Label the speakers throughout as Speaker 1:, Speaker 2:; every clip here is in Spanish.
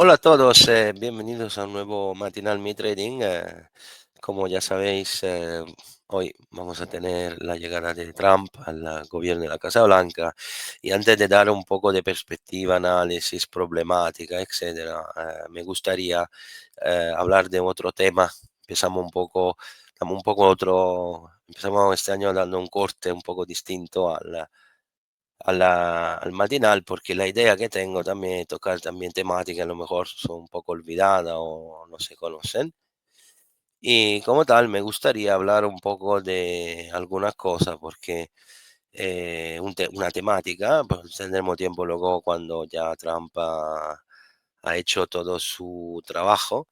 Speaker 1: Hola a todos, bienvenidos a un nuevo matinal Mi Trading. Como ya sabéis, hoy vamos a tener la llegada de Trump al gobierno de la Casa Blanca y antes de dar un poco de perspectiva, análisis, problemática, etcétera, me gustaría hablar de otro tema. Empezamos este año dando un corte un poco distinto al matinal, porque la idea que tengo también es tocar también temáticas que a lo mejor son un poco olvidadas o no se conocen. Y como tal, me gustaría hablar un poco de algunas cosas, porque una temática, pues tendremos tiempo luego cuando ya Trump ha hecho todo su trabajo,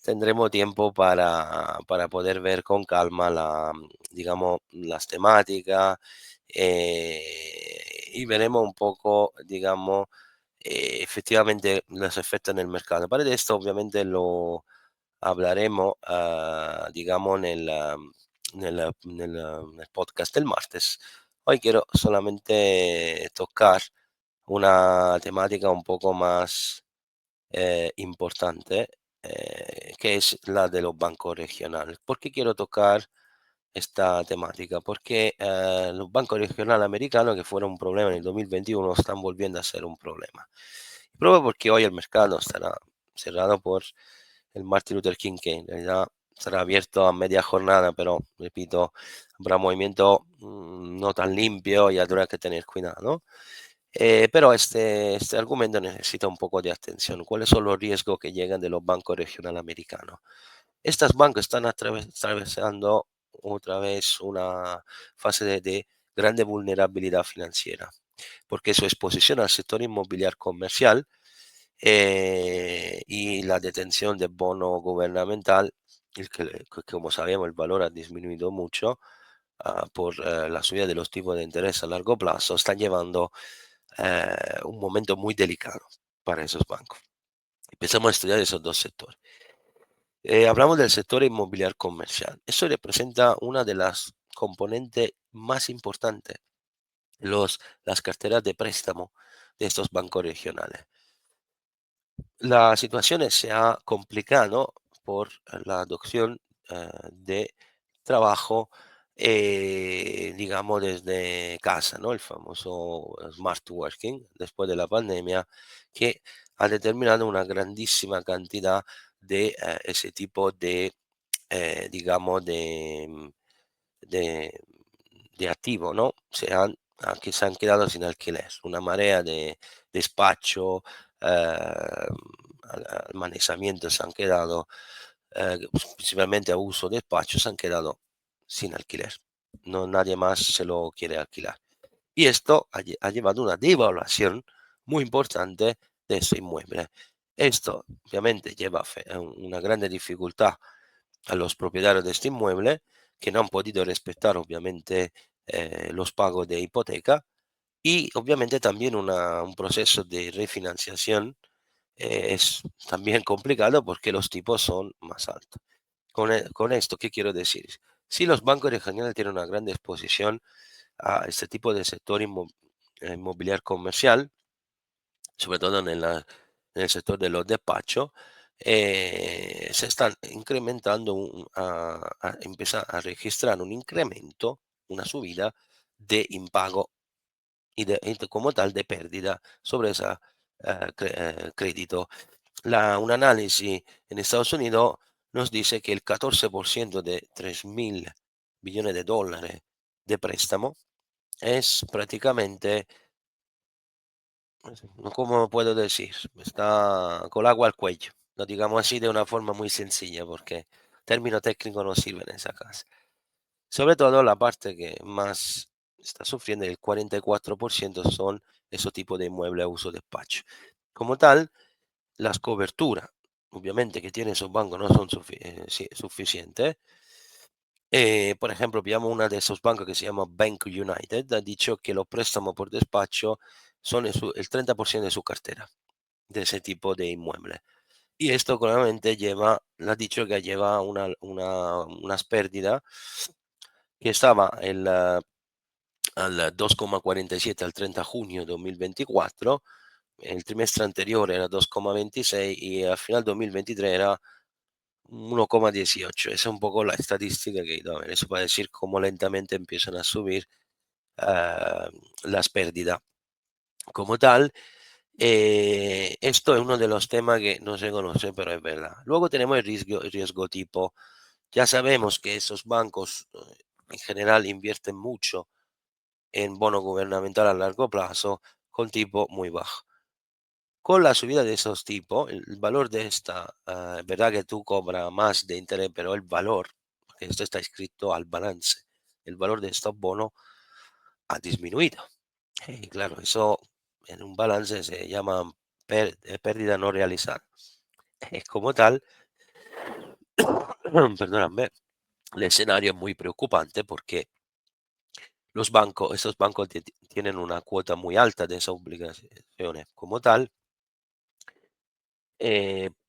Speaker 1: tendremos tiempo para poder ver con calma digamos, las temáticas y veremos un poco, digamos, efectivamente los efectos en el mercado. Para esto, obviamente, lo hablaremos, digamos, nel podcast del martes. Hoy quiero solamente tocar una temática un poco más importante, que es la de los bancos regionales. ¿Por qué quiero tocar esta temática? Porque los bancos regionales americanos, que fueron un problema en el 2021, están volviendo a ser un problema. Proprio porque hoy el mercado estará cerrado por el Martin Luther King, que en realidad estará abierto a media jornada, pero repito, habrá movimiento no tan limpio y habrá que tener cuidado, ¿no? Pero este argumento necesita un poco de atención. ¿Cuáles son los riesgos que llegan de los bancos regionales americanos? Estas bancos están atravesando otra vez una fase de grande vulnerabilidad financiera, porque su exposición al sector inmobiliario comercial y la detención de bono gubernamental, que como sabemos el valor ha disminuido mucho por la subida de los tipos de interés a largo plazo, están llevando un momento muy delicado para esos bancos. Empezamos a estudiar esos dos sectores. Hablamos del sector inmobiliario comercial. Eso representa una de las componentes más importantes, las carteras de préstamo de estos bancos regionales. La situación se ha complicado por la adopción de trabajo, digamos, desde casa, ¿no? El famoso smart working después de la pandemia, que ha determinado una grandísima cantidad de ese tipo de, digamos, de, de activo, ¿no? Que se han quedado sin alquiler, una marea de despacho, almacenamiento se han quedado, principalmente a uso de despacho, se han quedado sin alquiler. No, nadie más se lo quiere alquilar. Y esto ha llevado a una devaluación muy importante de ese inmueble. Esto obviamente lleva una grande dificultad a los propietarios de este inmueble que no han podido respetar obviamente los pagos de hipoteca y obviamente también un proceso de refinanciación es también complicado porque los tipos son más altos. Con esto, ¿qué quiero decir? Si los bancos regionales tienen una gran exposición a este tipo de sector inmobiliario comercial, sobre todo en el sector de los despachos, se están incrementando, empieza a registrar un incremento, una subida de impago como tal de pérdida sobre ese crédito. Un análisis en Estados Unidos nos dice que el 14% de 3.000 billones de dólares de préstamo es prácticamente, ¿cómo puedo decir? Está con el agua al cuello. Lo digamos así de una forma muy sencilla, porque término técnico no sirve en esa casa. Sobre todo la parte que más está sufriendo, el 44% son esos tipos de inmuebles a uso despacho. Como tal, las coberturas, obviamente, que tienen esos bancos no son suficientes. Por ejemplo, veamos una de esos bancos que se llama Bank United, ha dicho que los préstamos por despacho son el 30% de su cartera, de ese tipo de inmuebles. Y esto claramente ha dicho que lleva unas pérdidas que estaba al 2,47 al 30 junio 2024, el trimestre anterior era 2,26 y al final 2023 era 1,18. Esa es un poco la estadística que he ido a ver. Eso para decir cómo lentamente empiezan a subir ah, las pérdidas. Como tal, esto es uno de los temas que no se conoce, pero es verdad. Luego tenemos el riesgo tipo. Ya sabemos que esos bancos en general invierten mucho en bono gubernamental a largo plazo con tipo muy bajo. Con la subida de esos tipos, el valor de esta, es verdad que tú cobras más de interés, pero el valor, porque esto está escrito al balance, el valor de estos bonos ha disminuido. Y claro, eso en un balance se llama pérdida no realizada. Como tal, perdóname, el escenario es muy preocupante porque estos bancos tienen una cuota muy alta de esas obligaciones. Como tal,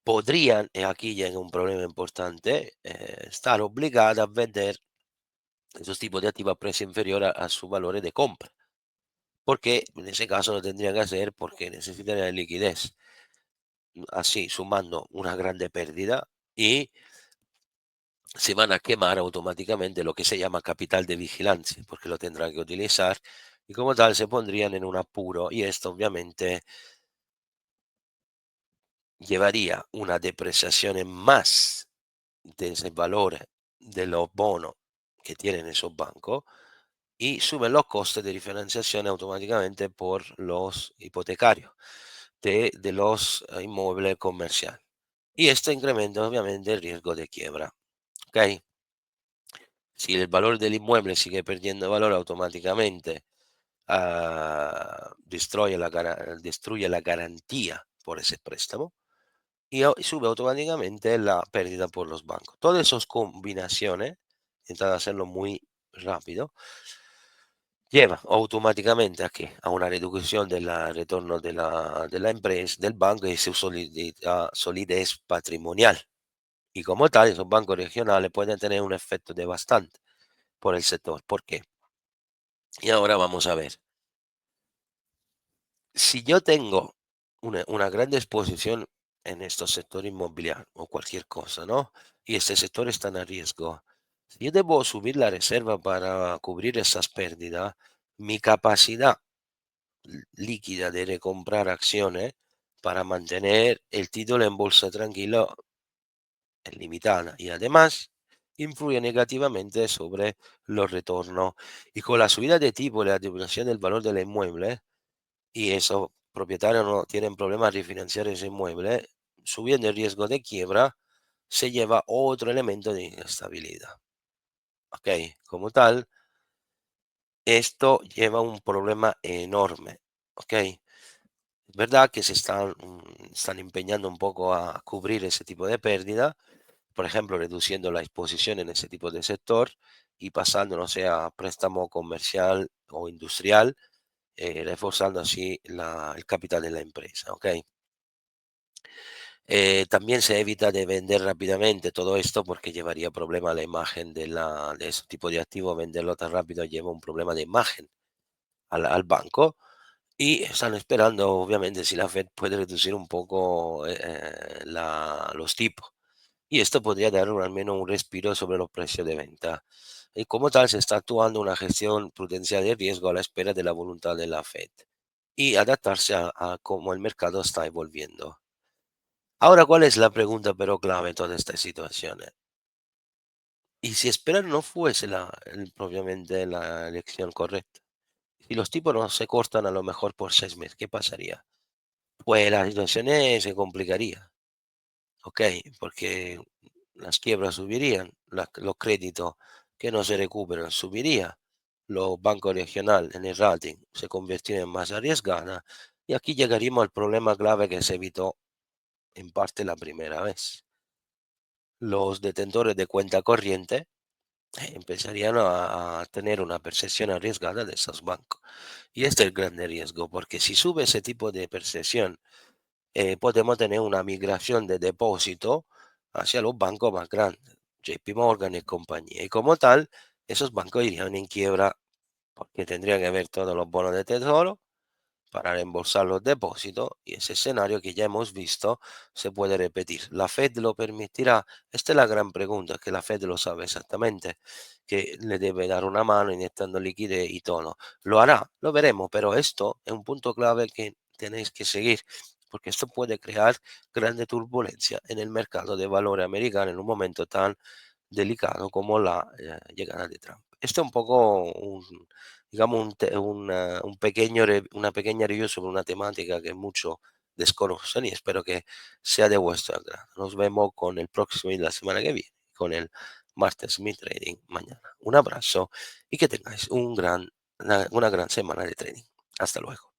Speaker 1: podrían, y aquí llega un problema importante, estar obligadas a vender esos tipos de activos a precio inferior a su valor de compra. Porque en ese caso lo tendrían que hacer porque necesitarían liquidez, así sumando una grande pérdida y se van a quemar automáticamente lo que se llama capital de vigilancia, porque lo tendrán que utilizar y como tal se pondrían en un apuro y esto obviamente llevaría una depreciación en más de ese valor de los bonos que tienen esos bancos y suben los costes de refinanciación automáticamente por los hipotecarios de los inmuebles comerciales. Y esto incrementa obviamente el riesgo de quiebra. ¿Ok? Si el valor del inmueble sigue perdiendo valor automáticamente, destruye la garantía por ese préstamo y sube automáticamente la pérdida por los bancos. Todas esas combinaciones, intentando hacerlo muy rápido, lleva automáticamente a una reducción del retorno de la empresa, del banco y su solidez patrimonial. Y como tal, esos bancos regionales pueden tener un efecto devastante por el sector. ¿Por qué? Y ahora vamos a ver. Si yo tengo una gran exposición en estos sectores inmobiliarios o cualquier cosa, ¿no? Y este sector está en riesgo. Si yo debo subir la reserva para cubrir esas pérdidas, mi capacidad líquida de recomprar acciones para mantener el título en bolsa tranquilo es limitada y además influye negativamente sobre los retornos. Y con la subida de tipo y la depreciación del valor del inmueble, y esos propietarios no tienen problemas de refinanciar ese inmueble, subiendo el riesgo de quiebra, se lleva otro elemento de inestabilidad. ¿Ok? Como tal, esto lleva un problema enorme. ¿Ok? Es verdad que están empeñando un poco a cubrir ese tipo de pérdida, por ejemplo, reduciendo la exposición en ese tipo de sector y pasando, no sé, a préstamo comercial o industrial, reforzando así el capital de la empresa. ¿Ok? También se evita de vender rápidamente todo esto porque llevaría problema a la imagen de ese tipo de activo. Venderlo tan rápido lleva un problema de imagen al banco y están esperando, obviamente, si la Fed puede reducir un poco los tipos. Y esto podría dar al menos un respiro sobre los precios de venta. Y como tal, se está actuando una gestión prudencial de riesgo a la espera de la voluntad de la Fed y adaptarse a cómo el mercado está evolviendo. Ahora, ¿cuál es la pregunta pero clave en todas estas situaciones? ¿Y si esperar no fuese propiamente la elección correcta? Si los tipos no se cortan a lo mejor por 6 meses, ¿qué pasaría? Pues la situación se complicaría, ¿ok? Porque las quiebras subirían, los créditos que no se recuperan subirían, los bancos regionales en el rating se convertirían en más arriesgadas y aquí llegaríamos al problema clave que se evitó en parte la primera vez. Los detentores de cuenta corriente empezarían a tener una percepción arriesgada de esos bancos. Y este es el grande riesgo, porque si sube ese tipo de percepción, podemos tener una migración de depósito hacia los bancos más grandes, JP Morgan y compañía. Y como tal, esos bancos irían en quiebra porque tendrían que ver todos los bonos de tesoro para reembolsar los depósitos y ese escenario que ya hemos visto se puede repetir. ¿La Fed lo permitirá? Esta es la gran pregunta, que la Fed lo sabe exactamente, que le debe dar una mano inyectando liquidez y todo. ¿Lo hará? Lo veremos, pero esto es un punto clave que tenéis que seguir, porque esto puede crear grande turbulencia en el mercado de valores americano en un momento tan delicado como la llegada de Trump. Esto es un poco digamos, un pequeño, una pequeña review sobre una temática que muchos desconocen y espero que sea de vuestro agrado. Nos vemos con el próximo y la semana que viene, con el martes Mi Trading mañana. Un abrazo y que tengáis una gran semana de trading. Hasta luego.